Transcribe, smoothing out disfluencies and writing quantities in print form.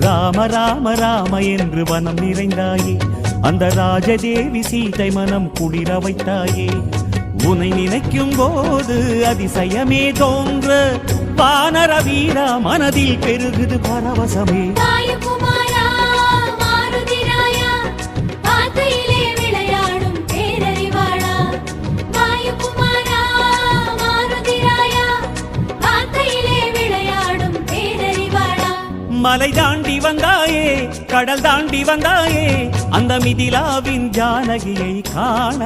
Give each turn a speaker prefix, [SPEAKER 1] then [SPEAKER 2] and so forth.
[SPEAKER 1] ராம ராம ராம என்று வனம் நிறைந்தாயே, அந்த ராஜதேவி சீதை மனம் குளிர வைத்தாயே. உனை நினைக்கும் போது அதிசயமே தோன்ற, வானர வீரா மனதில் பெருகுது பரவசமே. மலை தாண்டி வந்தாயே, கடல் தாண்டி வந்தாயே, அந்த மிதிலாவின் ஜானகியை காண.